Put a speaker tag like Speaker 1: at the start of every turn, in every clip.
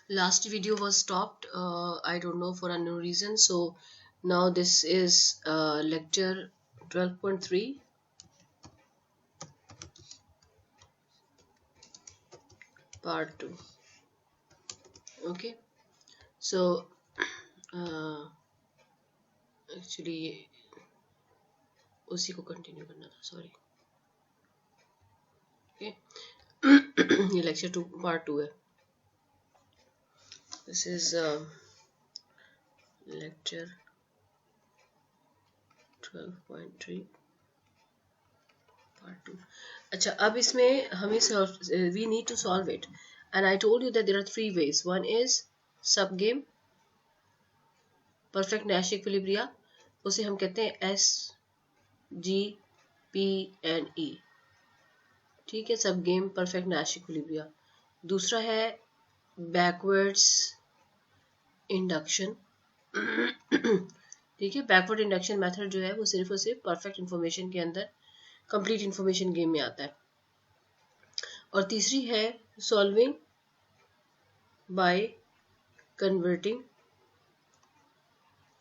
Speaker 1: Last video was stopped, I don't know, for unknown reason. So now this is lecture 12.3, part 2. Okay, so uh, actually उसी को continue करना था, sorry. Okay ये lecture 2 part 2 है. This is lecture 12.3 part 2. अच्छा, अब इसमें हमें we need to solve it, and I told you that there are three ways. One is subgame, perfect Nash equilibria, उसे हम कहते हैं S, G, P and E. ठीक है, subgame perfect Nash equilibria. दूसरा है backwards induction. ठीक है, बैकवर्ड इंडक्शन मेथड जो है वो सिर्फ और सिर्फ परफेक्ट इंफॉर्मेशन के अंदर, कंप्लीट इंफॉर्मेशन गेम में आता है. और तीसरी है solving by converting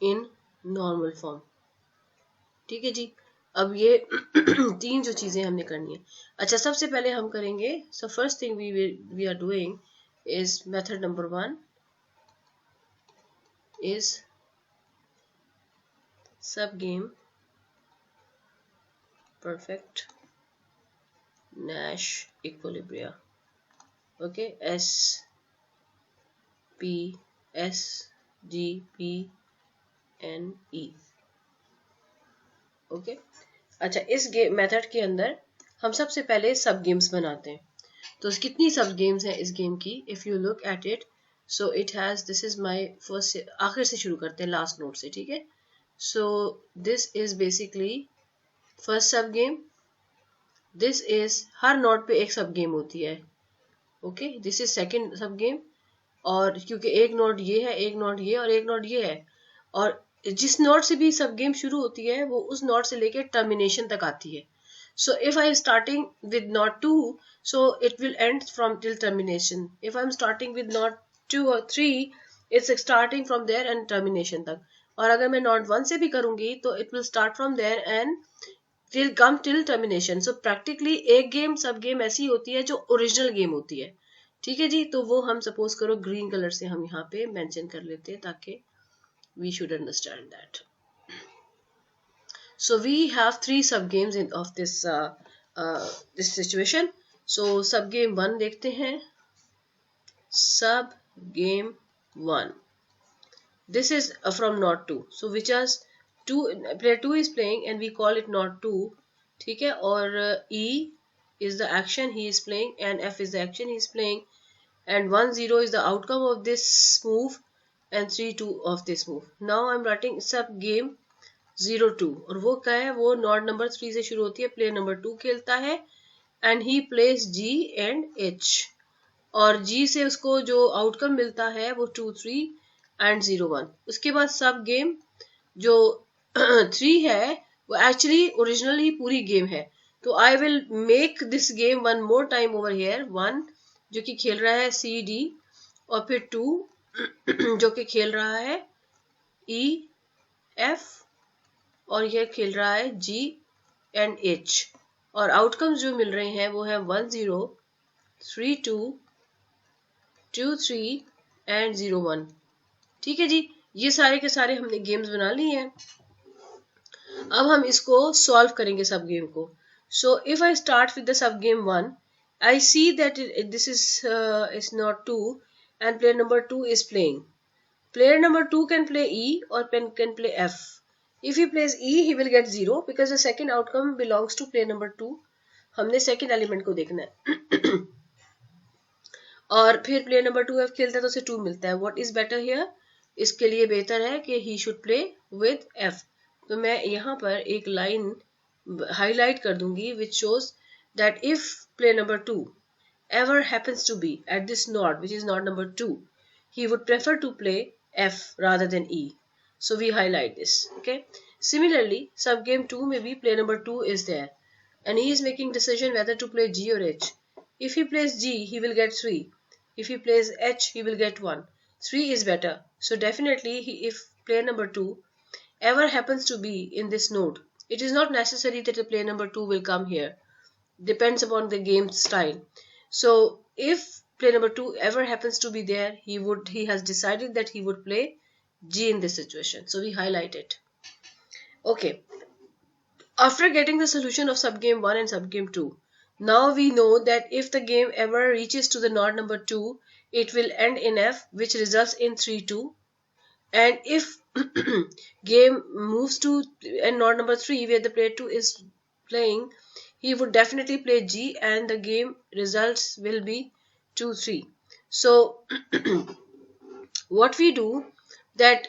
Speaker 1: in normal form. ठीक है जी. अब ये तीन जो चीजें हमने करनी है. अच्छा, सबसे पहले हम करेंगे, so first thing we are doing is method number 1 is subgame perfect Nash equilibria. Okay, S P S G P N E. Okay. अच्छा, इस गेम मेथड के अंदर हम सबसे पहले सब गेम्स बनाते हैं. तो कितनी सब गेम्स हैं इस गेम की? If you look at it, so it has, this is my first, आखिर से शुरू करते हैं, लास्ट नोट से. ठीक है. So this is basically first subgame. This is, हर नोट पे एक सब गेम होती है. Okay, this is second subgame. और क्योंकि एक नोट ये है, एक नोट ये और एक नोट ये है, और जिस नोट से भी सब गेम शुरू होती है वो उस नोट से लेके टर्मिनेशन तक आती है. So if I am starting with knot 2, so it will end from till termination. If I am starting with knot 2 or 3, it's starting from there and termination तक. और अगर मैं knot 1 से भी करूंगी तो it will start from there and will come till termination. So practically एक game सब गेम ऐसी होती है जो ओरिजिनल गेम होती है. ठीक है जी. तो वो हम सपोज करो ग्रीन कलर से हम यहाँ पे मेंशन कर लेते हैं ताकि we should understand that. So we have three sub games of this situation. So sub game 1 देखते हैं. Sub game 1. This is from knot 2. So which is player 2 is playing and we call it knot 2. ठीक है. और E is the action he is playing and F is the action he is playing, and 1-0 is the outcome of this move and 3-2 of this move. Now I'm writing sub game 0-2. और वो क्या है? वो not number 3 से शुरू होती है. Player number 2 खेलता है and he place G and H, और G से उसको जो आउटकम मिलता है वो 2-3 एंड 0-1. उसके बाद सब गेम जो 3 है वो एक्चुअली ओरिजिनली पूरी गेम है. तो I will make this game one more time over here. 1 जो कि खेल रहा है CD, और फिर 2 जो कि खेल रहा है EF, और यह खेल रहा है G एंड H, और आउटकम्स जो मिल रहे हैं वो है 1-0, 3-2, 2-3 एंड 0-1. ठीक है जी. ये सारे के सारे हमने गेम्स बना लिए हैं. अब हम इसको सॉल्व करेंगे सब गेम को. So if I start with the sub game 1, I see that this is not 2 and player number 2 is playing. Player number 2 can play E or can play F. If he plays E, he will get 0 because the second outcome belongs to player number 2. हमने second element को देखना है. और फिर player number 2 F खेलता है तो उसे 2 मिलता है. What is better here? इसके लिए बेहतर है कि he should play with F. तो मैं यहाँ पर एक लाइन हाईलाइट कर दूंगी which shows that if player number 2 ever happens to be at this knot, which is knot number 2, he would prefer to play F rather than E. So we highlight this. Okay. Similarly, sub game 2 maybe player number 2 is there and he is making decision whether to play G or H. If he plays G, he will get 3. If he plays H, he will get 1. 3 is better. So definitely, if player number 2 ever happens to be in this node, it is not necessary that the player number 2 will come here. Depends upon the game style. So if player number 2 ever happens to be there, he has decided that he would play G in this situation. So we highlight it. Okay. After getting the solution of subgame 1 and subgame 2, now we know that if the game ever reaches to the node number 2, it will end in F, which results in 3-2. And if game moves to node number 3, where the player 2 is playing, he would definitely play G, and the game results will be 2-3. So what we do that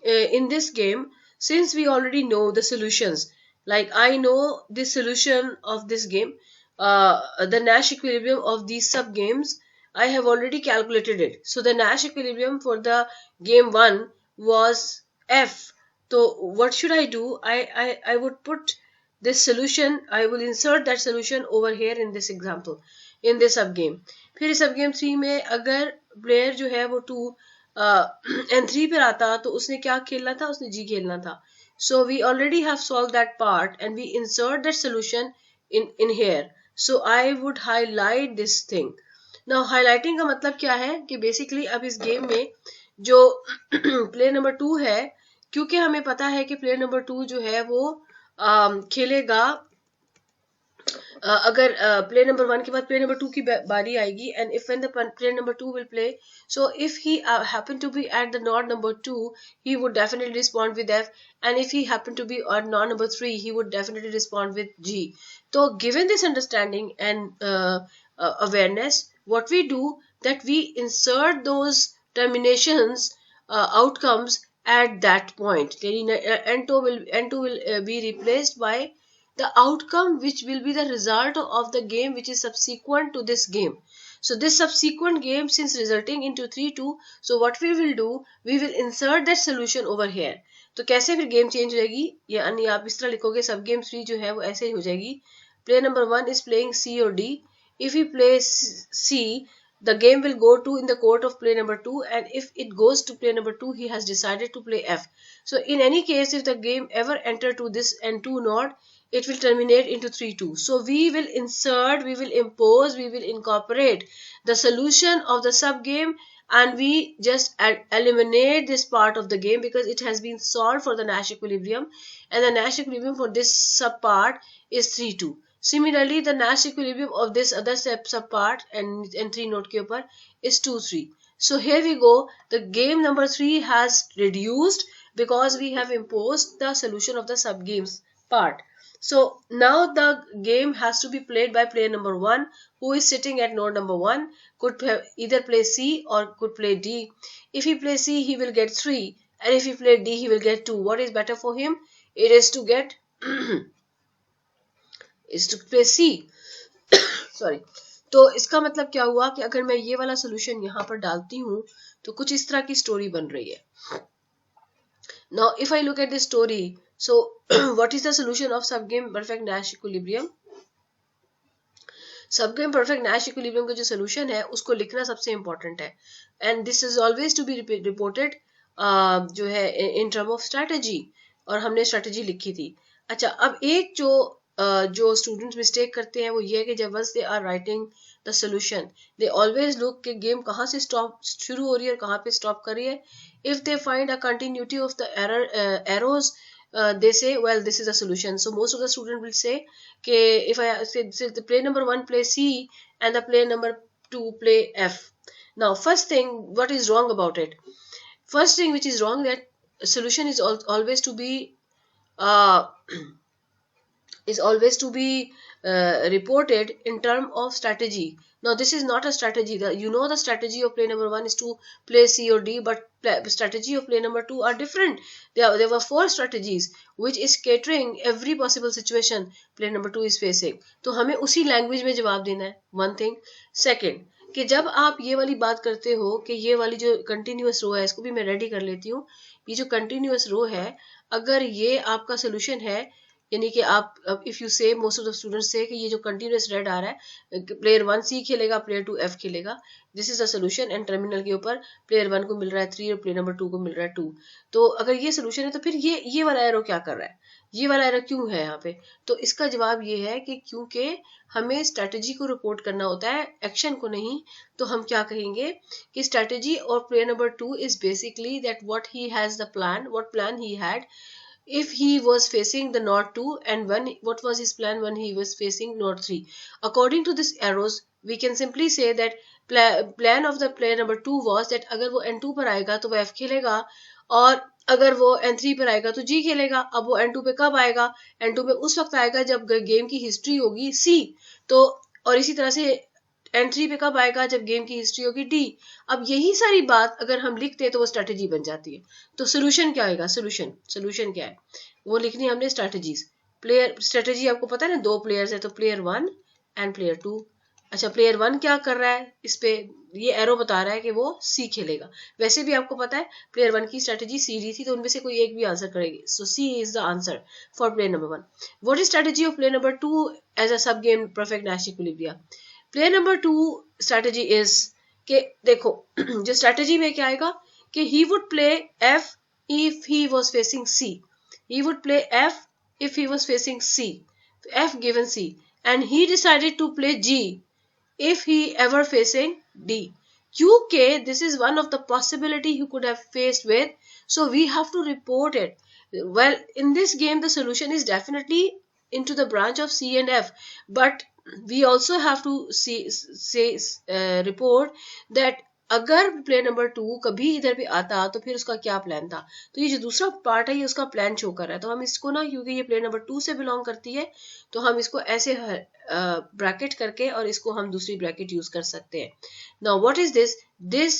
Speaker 1: in this game, since we already know the solutions, like I know the solution of this game, the Nash equilibrium of these sub games, I have already calculated it. So the Nash equilibrium for the game 1 was F. So what should I do? I would put this solution, I will insert that solution over here in this example, in this sub game. फिर सब game 3 में अगर player जो है वो 2 N3 पर आता तो उसने क्या खेलना था, उसने G खेलना था. So we already have solved that part and we insert that solution in here. So I would highlight this thing. Now highlighting का मतलब क्या है कि basically अब इस गेम में जो प्लेयर नंबर 2 है, क्योंकि हमें पता है कि प्लेयर नंबर 2 जो है वो खेलेगा अगर प्लेयर नंबर 1 के बाद प्लेयर नंबर 2 की बारी आएगी, and if when the player number 2 will play, so if he happen to be at the node number 2, he would definitely respond with F, and if he happen to be at node number 3, he would definitely respond with G. So given this understanding and awareness, what we do that we insert those terminations outcomes at that point. N2 will be replaced by the outcome which will be the result of the game which is subsequent to this game. So this subsequent game, since resulting into 3-2, so what we will do, we will insert that solution over here. तो कैसे फिर game change हो जाएगी, यानी आप इस तरह लिखोगे सब गेम 3 जो है वो ऐसे ही हो जाएगी. Player number 1 is playing C or D. If he plays C, the game will go to in the court of player number 2, and if it goes to player number 2, he has decided to play F. So in any case, if the game ever enter to this N2 node, it will terminate into 3-2. So we will insert, we will impose, we will incorporate the solution of the sub game, and we just eliminate this part of the game because it has been solved for the Nash equilibrium, and the Nash equilibrium for this sub part is 3-2. Similarly, the Nash equilibrium of this other sub part and N3 node के ऊपर is 2-3. So here we go. The game number 3 has reduced because we have imposed the solution of the sub games part. So now the game has to be played by player number 1, who is sitting at node number 1, could either play C or could play D. If he plays C, he will get 3, and if he plays D, he will get 2. What is better for him? It is to get is to play C. Sorry. तो इसका मतलब क्या हुआ कि अगर मैं ये वाला सोल्यूशन यहाँ पर डालती हूँ तो कुछ इस तरह की स्टोरी बन रही है. Now if I look at this story, so what is the solution of subgame perfect Nash equilibrium? Subgame perfect Nash equilibrium का जो सोल्यूशन है उसको लिखना सबसे इंपॉर्टेंट है, and this is always to be reported जो है इन टर्म ऑफ स्ट्रेटजी, और हमने स्ट्रेटजी लिखी थी. अच्छा, अब एक जो स्टूडेंट्स मिस्टेक करते हैं वो ये है कि जब once they are writing the solution, they always look कि गेम कहाँ से स्टॉप शुरू हो रही है और कहाँ पे स्टॉप कर रही है. If they find a continuity of the arrows, they say, well, this is a solution. So most of the student will say okay, if I say the player number 1 play C and the player number 2 play F. Now first thing, what is wrong about it? First thing which is wrong, that solution is always to be reported in term of strategy. Now this is not a strategy. The strategy of player number 1 is to play C or D, but strategy of player number 2 are different. There were 4 strategies which is catering every possible situation player number 2 is facing. तो हमें उसी language में जवाब देना है. One thing. Second, कि जब आप ये वाली बात करते हो कि ये वाली जो कंटिन्यूअस रो है, इसको भी मैं रेडी कर लेती हूँ. ये जो कंटिन्यूअस रो है, अगर ये आपका सोल्यूशन है, यानी कि आप इफ यू से मोस्ट ऑफ द स्टूडेंट्स से कि ये जो कंटिन्यूस रेड आ रहा है प्लेयर 1 सी खेलेगा, प्लेयर 2 एफ खेलेगा, this is the solution. And terminal के ऊपर प्लेयर 1 को मिल रहा है 3 और प्लेयर नंबर 2 को मिल रहा है 2। तो अगर ये सोल्यूशन है तो फिर ये वाला एरो क्या कर रहा है, ये वाला एरो क्यों है यहाँ पे? तो इसका जवाब ये है कि क्योंकि हमें स्ट्रेटजी को रिपोर्ट करना होता है, एक्शन को नहीं। तो हम क्या कहेंगे कि स्ट्रेटजी और player number 2 is basically that what he has the plan, what plan he had if he was facing the node 2, and what was his plan when he was facing node 3. According to this arrows we can simply say that plan of the player number 2 was that अगर वो n2 पर आएगा तो वो f खेलेगा, और अगर वो n3 पर आएगा तो g खेलेगा। अब वो n2 पे कब आएगा? n2 पे उस वक्त आएगा जब गेम की हिस्ट्री होगी c। तो और इसी तरह से n3 पे कब आएगा? जब गेम की हिस्ट्री होगी d। अब यही सारी बात अगर हम लिखते हैं तो वो स्ट्रेटेजी बन जाती है। तो सोल्यूशन क्या आएगा? सोल्यूशन क्या है वो लिखनी है हमने स्ट्रेटेजीज। प्लेयर स्ट्रेटेजी आपको पता है ना, 2 प्लेयर्स है तो प्लेयर 1 एंड प्लेयर 2। अच्छा, प्लेयर 1 क्या कर रहा है? इस पे ये एरो बता रहा है कि वो सी खेलेगा। वैसे भी आपको पता है प्लेयर 1 की स्ट्रेटेजी सी डी थी, तो उनमें से कोई एक भी आंसर करेगी। So C is the answer for player number 1। What is strategy of player number 2 as a subgame perfect Nash equilibria? Player number 2 strategy is के देखो जो स्ट्रेटेजी में क्या आएगा कि he would play F if he was facing C. he would play f if he was facing c, f given c, and he decided to play g if he ever facing d, kyunki this is one of the possibility he could have faced with, so we have to report it. Well, in this game the solution is definitely into the branch of c and f, but we also have to report that अगर player number 2 कभी इधर पे आता तो फिर उसका क्या plan था। तो ये जो दूसरा पार्ट है ये उसका प्लान शो कर रहा है। तो हम इसको ना, क्योंकि ये प्लेयर नंबर 2 से बिलोंग करती है, तो हम इसको ऐसे ब्रैकेट करके और इसको हम दूसरी ब्रैकेट यूज कर सकते हैं। Now what is this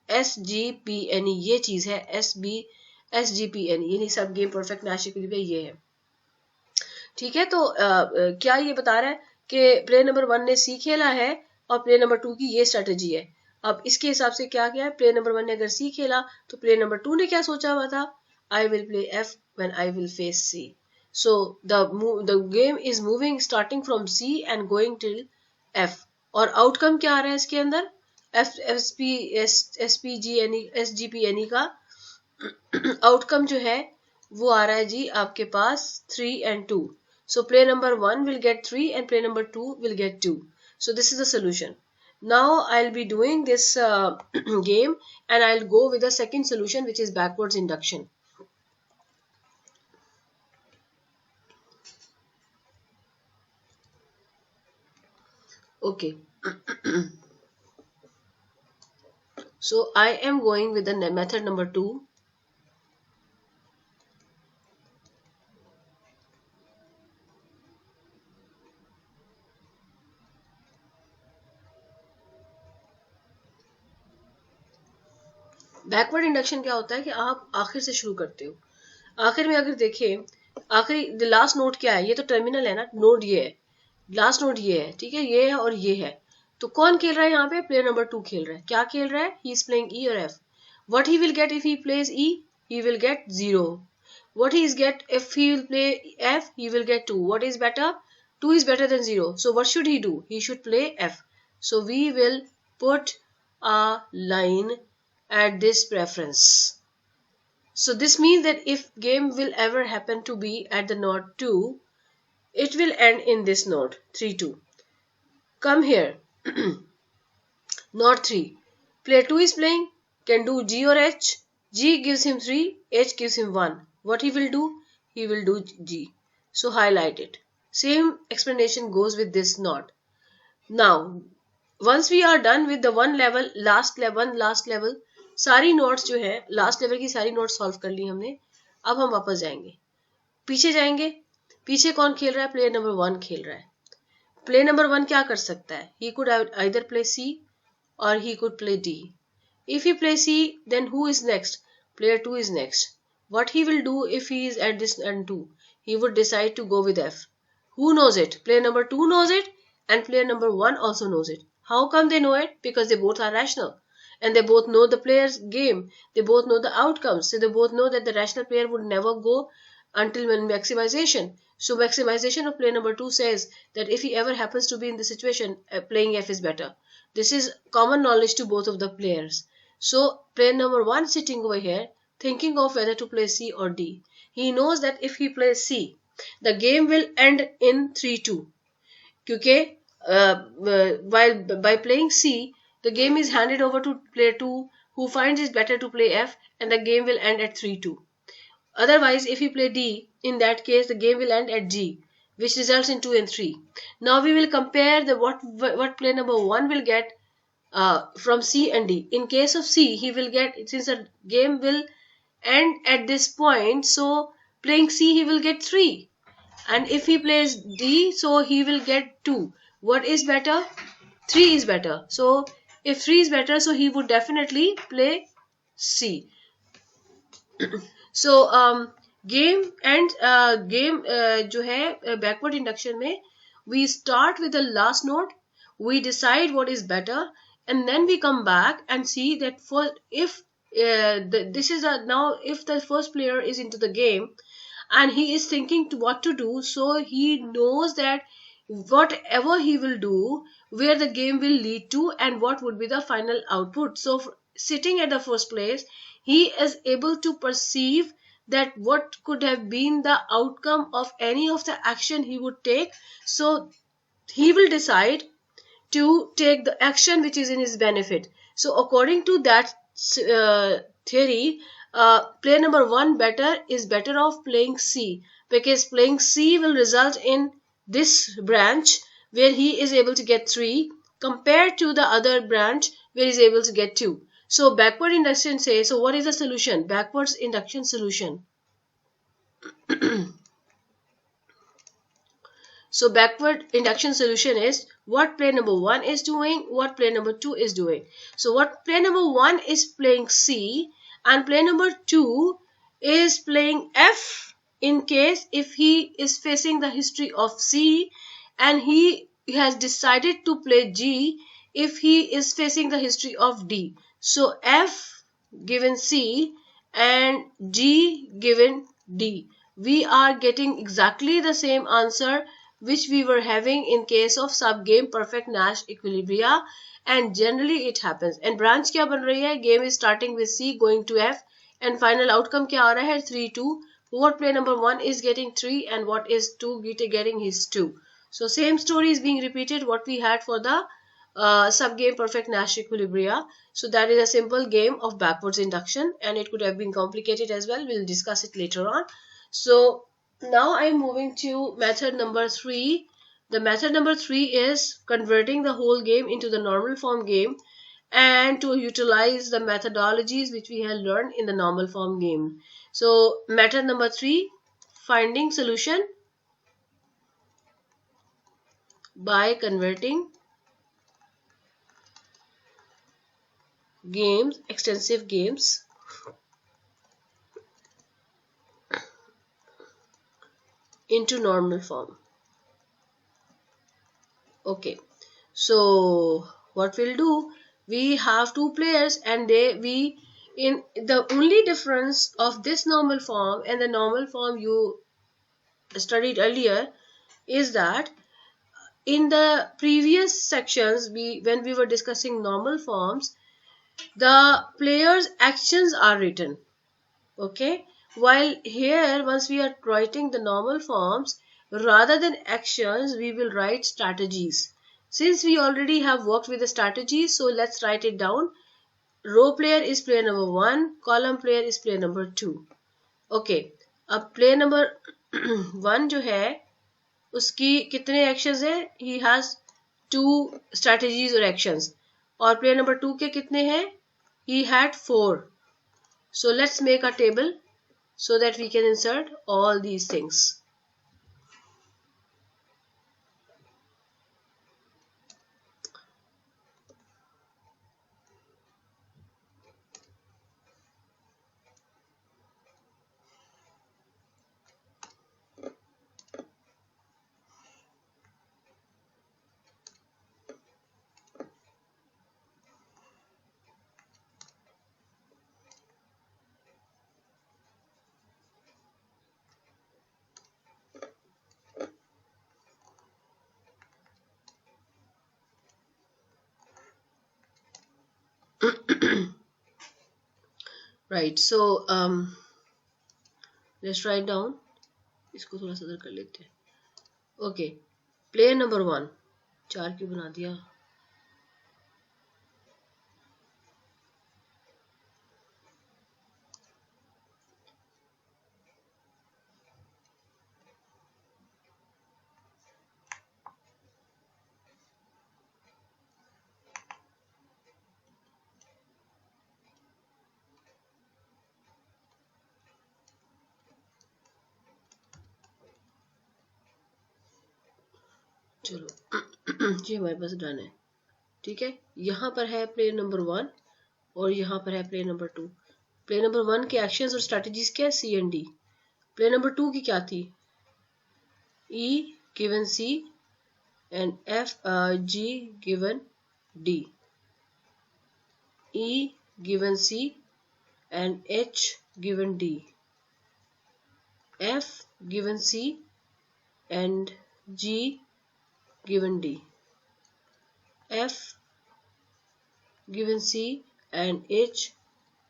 Speaker 1: SGPNE ये चीज है, SGPNE यानी सब गेम परफेक्ट नैश इक्विलिब्रिया ये है। ठीक है, तो क्या ये बता रहा है कि प्लेयर नंबर 1 ने सी खेला है और प्लेयर नंबर 2 की ये स्ट्रेटेजी है। अब इसके हिसाब से क्या है, प्लेयर नंबर 1 ने अगर सी खेला तो प्लेयर नंबर 2 ने क्या सोचा हुआ था, I will play F when I will face C. So the game is moving starting from C and going till F. और आउटकम क्या आ रहा है इसके अंदर, SGPNE का आउटकम जो है वो आ रहा है जी आपके पास 3 and 2. So player number 1 will get 3 and player number 2 will get 2. So this is the solution. Now I'll be doing this game and I'll go with the second solution, which is backwards induction. Okay. So I am going with the method number 2. Backward induction क्या होता है कि आप आखिर से शुरू करते हो। आखिर में अगर देखें, आखिरी लास्ट नोड क्या है, ये तो टर्मिनल है ना, नोड ये है, लास्ट नोड ये है, ठीक है, ये है और ये है। तो कौन खेल रहा है यहाँ पे? प्लेयर नंबर 2 खेल रहा है। क्या खेल रहा है? ही इज प्लेइंग ई और F. What he will get if he plays E? He will get 0. What he is get if he will play F? He will get 2. What is better? 2 is better than 0. So what should he do? He should play f. So we will put a line at this preference. So this means that if game will ever happen to be at the node 2, it will end in this node 3 2. Come here. Node 3. Player 2 is playing, can do G or H. G gives him 3, H gives him 1. What he will do? He will do G. So highlight it. Same explanation goes with this node. Now, once we are done with the last level, सारी notes जो है last level की सारी notes solve कर ली हमने। अब हम वापस जाएंगे, पीछे जाएंगे। पीछे कौन खेल रहा है? प्लेयर नंबर 1 खेल रहा है। प्लेयर नंबर 1 क्या कर सकता है? He could either play C or he could play D. If he play C, then who is next? Player 2 is next. What he will do if he is at this end 2? He would decide to go with F. Who knows it? Player number 2 knows it and player number 1 also knows it. How come they know it? Because they both are rational and they both know the player's game. They both know the outcomes. So they both know that the rational player would never go until maximization. So maximization of player number 2 says that if he ever happens to be in the situation, playing F is better. This is common knowledge to both of the players. So player number 1 sitting over here thinking of whether to play C or D. He knows that if he plays C, the game will end in 3-2. क्योंकि while by playing C, the game is handed over to player 2 who finds it better to play F, and the game will end at 3-2. Otherwise, if you play D, in that case, the game will end at G, which results in 2 and 3. Now we will compare the what player number 1 will get from C and D. In case of C, he will get, since the game will end at this point, so playing C, he will get 3. And if he plays D, so he will get 2. What is better? 3 is better. So if 3 is better, so he would definitely play C. So game जो है backward induction में we start with the last node, we decide what is better, and then we come back and see that for if this is a now if the first player is into the game and he is thinking to what to do, so he knows that whatever he will do, where the game will lead to, and what would be the final output. So sitting at the first place, he is able to perceive that what could have been the outcome of any of the action he would take. So he will decide to take the action which is in his benefit. So according to that theory, player number 1 is better off playing C, because playing C will result in this branch where he is able to get 3 compared to the other branch where he is able to get 2. So backward induction says, so what is the solution? Backwards induction solution. So backward induction solution is what player number 1 is doing, what player number 2 is doing. So what player number 1 is playing C, and player number 2 is playing F in case if he is facing the history of C, and he has decided to play G if he is facing the history of D. So F given C and G given D. We are getting exactly the same answer which we were having in case of subgame perfect Nash equilibria, and generally it happens. And branch क्या बन रही है? Game is starting with C going to F, and final outcome क्या आ रहा है? 3-2. What player number 1 is getting 3 and what is 2 getting his 2. So same story is being repeated what we had for the subgame perfect Nash equilibria. So that is a simple game of backwards induction, and it could have been complicated as well. We'll discuss it later on. So now I'm moving to method number 3. The method number 3 is converting the whole game into the normal form game, and to utilize the methodologies which we have learned in the normal form game. So method number 3, finding solution by converting games, extensive games, into normal form. Okay, so what we'll do, we have 2 players, and in the only difference of this normal form and the normal form you studied earlier is that in the previous sections when we were discussing normal forms, the players' actions are written. Okay, while here once we are writing the normal forms, rather than actions we will write strategies. Since we already have worked with the strategies, so let's write it down. Row player is player number 1, column player is player number 2. Okay, अब player number 1 जो है उसकी कितने actions है? He has 2 strategies or actions. और player number 2 के कितने हैं? He had 4. So let's make a table so that we can insert all these things. Right. So let's write down. इसको थोड़ा सा कर लेते हैं. Okay, player number 1. 4 क्यों बना दिया? चलो ये हमारे पास डन है. ठीक है, यहाँ पर है प्लेयर नंबर 1 और यहाँ पर है प्लेयर नंबर 2. प्लेयर नंबर 1 के एक्शंस और स्ट्रेटजीज क्या है? C and D. Player number 2 की क्या थी? E given C and F G given D. E given C and H given D. F given C and G given D. F given C and H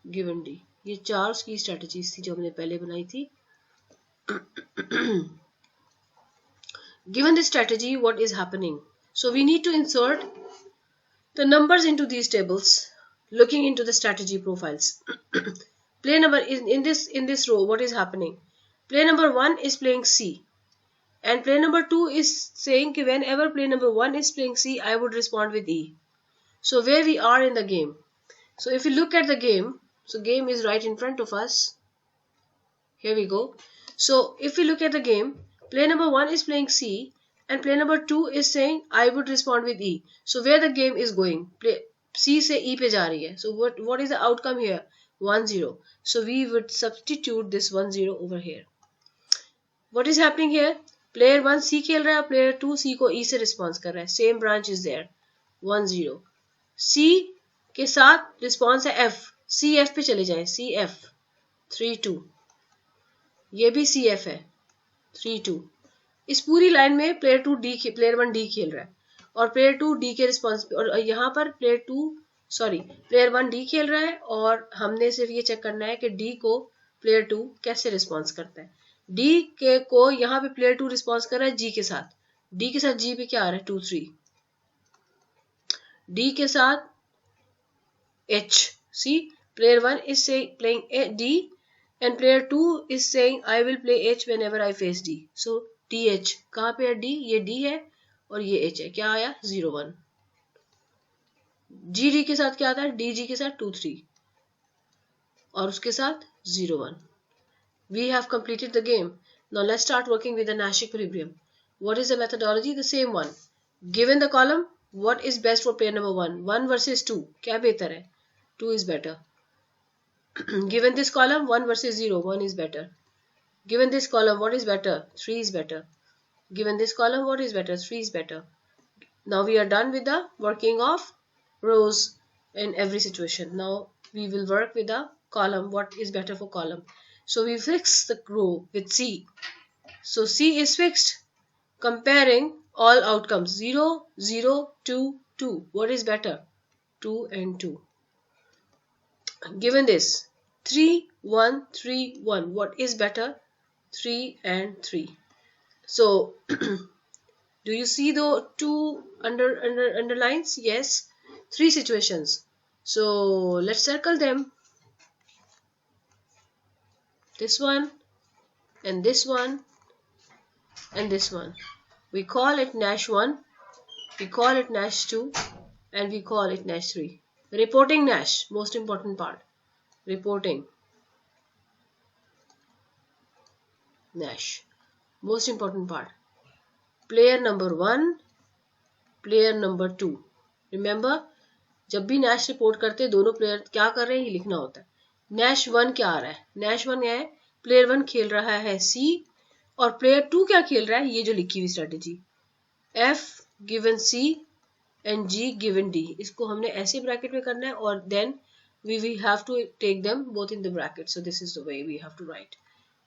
Speaker 1: given D. ये 4 उसकी strategies थी जो हमने पहले बनाई थी. Given this strategy, what is happening? So we need to insert the numbers into these tables. Looking into the strategy profiles. Player number in this row, what is happening? Player number 1 is playing C, and player number 2 is saying that whenever player number 1 is playing C, I would respond with E. So where we are in the game? So if you look at the game, so game is right in front of us. Here we go. So if we look at the game, player number 1 is playing C, and player number 2 is saying I would respond with E. So where the game is going? C से E पे जा रही है. So what is the outcome here? 1-0. So we would substitute this 1-0 over here. What is happening here? Player 1 C खेल रहा है, player 2 C को E से response कर रहा है. Same branch is there. 1-0. C के साथ response है F. C F पे चले जाए. C F 3-2. ये भी C F है 3-2. इस पूरी लाइन में player 1 D खेल रहा है और प्लेयर 2 डी के रिस्पॉन्स पे, और यहाँ पर प्लेयर 1 डी खेल रहा है और हमने सिर्फ ये चेक करना है कि डी को प्लेयर 2 कैसे रिस्पॉन्स करता है. डी के को यहाँ पे प्लेयर 2 रिस्पॉन्स कर रहा है जी के साथ. डी के साथ जी पे क्या आ रहा है? 2-3. डी के साथ H. C player 1 is playing D and player 2 is saying I will play H whenever I face D. So TH कहाँ पे है? D. ये D है और ये H है. क्या आया? 0-1. जी डी के साथ क्या आता है? डी जी के साथ 2-3 और उसके साथ 0-1. We have completed the game. Now let's start working with the Nash equilibrium. What is the methodology? The same one. Given the column, what is best for player number 1? 1 versus 2. क्या बेहतर है? 2 is better. Given this column, 1 versus 0. 1 is better. Given this column, what is better? 3 is better. Given this column, what is better? 3 is better. Now we are done with the working of rows in every situation. Now we will work with the column. What is better for column? So we fix the row with C. So C is fixed. Comparing all outcomes 0, 0, 2, 2. What is better? 2 and 2. Given this 3, 1, 3, 1. What is better? 3 and 3. So do you see the two underlines? Yes. 3 situations. So let's circle them. This one and this one and this one. We call it Nash 1, we call it Nash 2 and we call it Nash 3. Reporting Nash, most important part. Reporting Nash, most important part. Player number 1, player number 2. Remember, जब भी Nash report करते हैं दोनों player क्या कर रहे हैं ये लिखना होता है. नैश 1 क्या आ रहा है? नैश 1 है प्लेयर 1 खेल रहा है C और प्लेयर 2 क्या खेल रहा है? ये जो लिखी हुई strategy F given C and G given D. इसको हमने ऐसे ब्रैकेट में करना है और then we have to take them both in the bracket. So this is the way we have to write.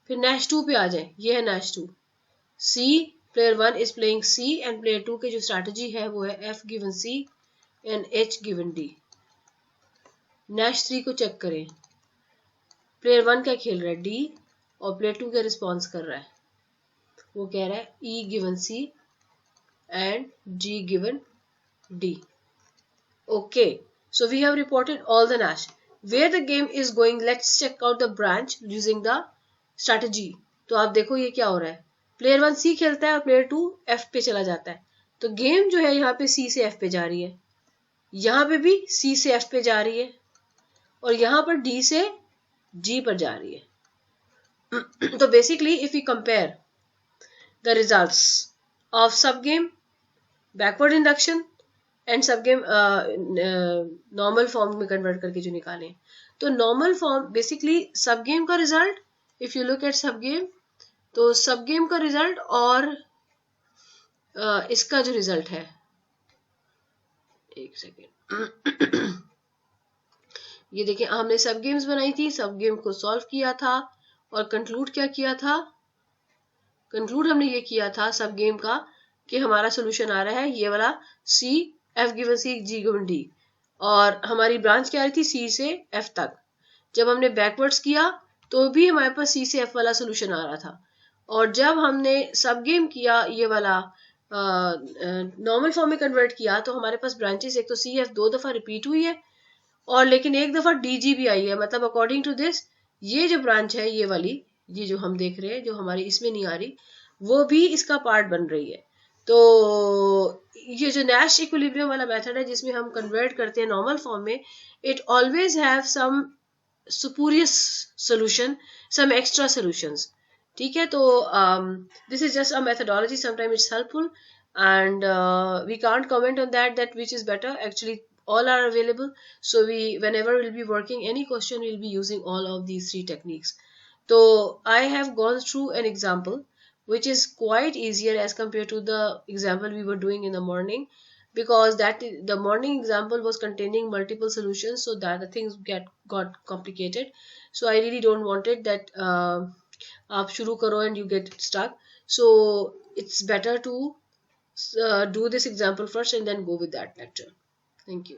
Speaker 1: फिर नैश 2 पे आ जाए. ये है Nash 2. C player 1 is playing C and player 2 की जो स्ट्रेटेजी है वो है F given C and H given D. Nash 3 को चेक करें. प्लेयर 1 क्या खेल रहा है, डी, और प्लेयर 2 क्या रिस्पॉन्स कर रहा है, वो कह रहा है E given C and G given D. Okay, so we have reported all the Nash. Where the game is going, let's check out the branch using the strategy. तो आप देखो ये क्या हो रहा है, प्लेयर 1 सी खेलता है और प्लेयर 2 एफ पे चला जाता है. तो गेम जो है यहाँ पे सी से एफ पे जा रही है, यहाँ पे भी सी से एफ पे जा रही है, और यहाँ पर डी से जी पर जा रही है. तो basically if you compare the results of सब गेम, बैकवर्ड इंडक्शन एंड सब गेम नॉर्मल फॉर्म में कन्वर्ट करके जो निकालें, तो नॉर्मल फॉर्म बेसिकली सब गेम का result, if you look at सब गेम, तो सब गेम का रिजल्ट और इसका जो रिजल्ट है, एक सेकेंड, ये देखिए हमने सब गेम्स बनाई थी, सब गेम को सॉल्व किया था और कंक्लूड क्या किया था, कंक्लूड हमने ये किया था सब गेम का कि हमारा सोल्यूशन आ रहा है ये वाला सी एफ गिवन सी जी गिवन डी, और हमारी ब्रांच क्या आ रही थी सी से एफ तक. जब हमने बैकवर्ड्स किया तो भी हमारे पास सी से एफ वाला सोल्यूशन आ रहा था, और जब हमने सब गेम किया ये वाला नॉर्मल फॉर्म में कन्वर्ट किया तो हमारे पास ब्रांचेस एक तो सी एफ 2 दफा रिपीट हुई है और लेकिन एक दफा डी जी भी आई है. मतलब अकॉर्डिंग टू दिस ये जो ब्रांच है ये वाली, ये जो हम देख रहे हैं जो हमारी इसमें नहीं आ रही, वो भी इसका पार्ट बन रही है. तो ये जो नैश इक्विलिब्रियम वाला मेथड है जिसमें हम कन्वर्ट करते हैं नॉर्मल फॉर्म में, it always have some spurious solution, some extra solutions. ठीक है, तो this is just a methodology, sometime it's helpful and we can't comment on that which is better. Actually all are available, so we whenever we'll be working any question we'll be using all of these 3 techniques. So I have gone through an example which is quite easier as compared to the example we were doing in the morning, because that the morning example was containing multiple solutions, so that the things got complicated. So I really don't want it that aap shuru karo and you get stuck. So it's better to do this example first and then go with that lecture. Thank you.